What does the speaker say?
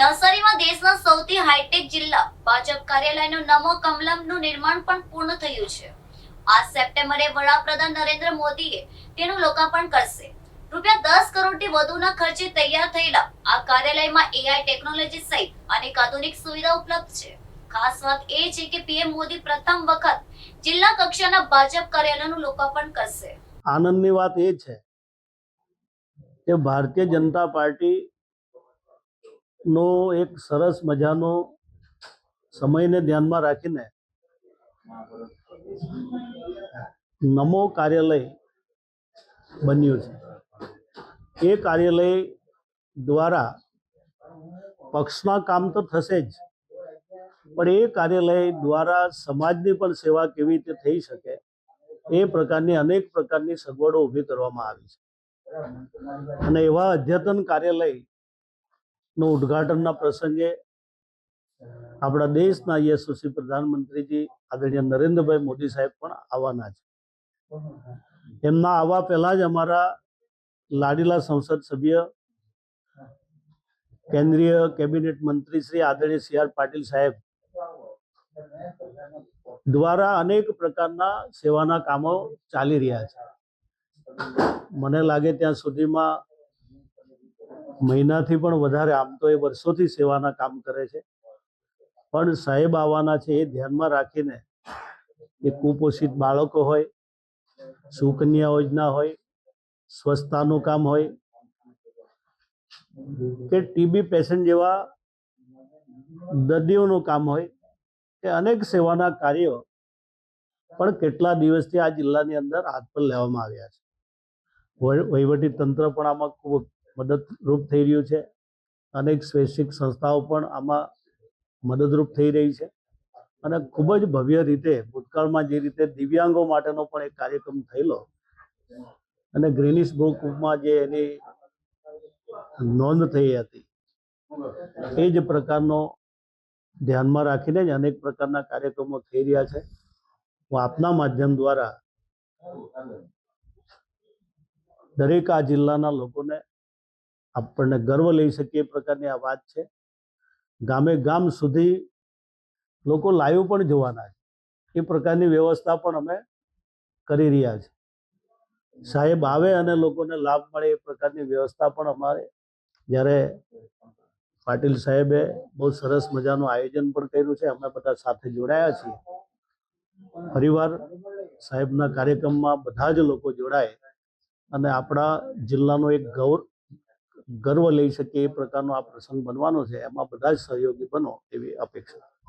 નવસારીમાં દેશના સૌથી હાઈટેક જિલ્લા ભાજપ કાર્યાલયનું નમો કમલમનું નિર્માણ પણ પૂર્ણ થયું છે. આ સપ્ટેમ્બરે વડાપ્રધાન નરેન્દ્ર મોદીએ તેનું લોકાર્પણ કરશે. રૂપિયા 10 કરોડથી વધુના ખર્ચે તૈયાર થયેલા આ કાર્યાલયમાં એઆઈ ટેકનોલોજી સહિત અનેક આધુનિક સુવિધા ઉપલબ્ધ છે. ખાસ વાત એ છે કે પીએમ મોદી પ્રથમ વખત જિલ્લા કક્ષાના ભાજપ કાર્યાલયનું લોકાર્પણ કરશે. આનંદની વાત એ છે કે ભારતીય જનતા પાર્ટી નો એક સરસ મજાનો સમયને ધ્યાનમાં રાખીને નમો કાર્યાલય બન્યું છે. એ કાર્યાલય દ્વારા પક્ષના કામ તો થશે જ, પણ એ કાર્યાલય દ્વારા સમાજની પણ સેવા કેવી રીતે થઈ શકે એ પ્રકારની અનેક પ્રકારની સગવડો ઊભી કરવામાં આવી છે. અને એવા અદ્યતન કાર્યાલયનું ઉદ્ઘાટનના પ્રસંગે આપણા દેશના યશસ્વી પ્રધાનમંત્રીજી આદરણીય નરેન્દ્રભાઈ મોદી સાહેબ પણ આવવાના છે. એમના આવવા પહેલા જ અમારા લાડીલા સંસદ સભ્ય કેન્દ્રીય કેબિનેટ મંત્રી શ્રી આદરણીય સી આર પાટીલ સાહેબ દ્વારા અનેક પ્રકારના સેવાના કામો ચાલી રહ્યા છે. મને લાગે ત્યાં સુધીમાં મહિનાથી પણ વધારે, આમ તો એ વર્ષોથી સેવાના કામ કરે છે, પણ સાહેબ આવવાના છે એ ધ્યાનમાં રાખીને એ કુપોષિત બાળકો હોય, સુકન્યા યોજના હોય, સ્વચ્છતાનું કામ હોય કે ટીબી પેશન્ટ જેવા દર્દીઓનું કામ હોય કે અનેક સેવાના કાર્યો પણ કેટલા દિવસથી આ જિલ્લાની અંદર હાથ પર લેવામાં આવ્યા છે. વહીવટી તંત્ર પણ આમાં ખૂબ મદદરૂપ થઈ રહ્યું છે. અનેક સ્વૈચ્છિક સંસ્થાઓ પણ આમાં મદદરૂપ થઈ રહી છે. અને ખૂબ જ ભવ્ય રીતે ભૂતકાળમાં જે રીતે દિવ્યાંગો માટેનો પણ એક કાર્યક્રમ થયેલો અને ગ્રીનિસ બુકમાં જે એની નોંધ થઈ હતી, એ જ પ્રકારનો ધ્યાનમાં રાખીને જ અનેક પ્રકારના કાર્યક્રમો થઈ રહ્યા છે. હું આપના માધ્યમ દ્વારા દરેક આ જિલ્લાના લોકોને આપણને ગર્વ લઈ શકીએ એ પ્રકારની આ વાત છે. ગામે ગામ સુધી લોકો લાઈવ પણ જોવાના છે, એ પ્રકારની વ્યવસ્થા પણ અમે કરી રહ્યા છીએ. સાહેબ આવે અને લોકોને લાભ મળે એ પ્રકારની વ્યવસ્થા પણ અમારે, જ્યારે પાટીલ સાહેબે બહુ સરસ મજાનું આયોજન પણ કર્યું છે, અમે બધા સાથે જોડાયા છીએ. ફરીવાર સાહેબના કાર્યક્રમમાં બધા જ લોકો જોડાય અને આપણા જિલ્લાનો એક ગર્વ લઈ શકીએ એ પ્રકારનો આ પ્રસંગ બનવાનો છે. એમાં બધા જ સહયોગી બનો એવી અપેક્ષા.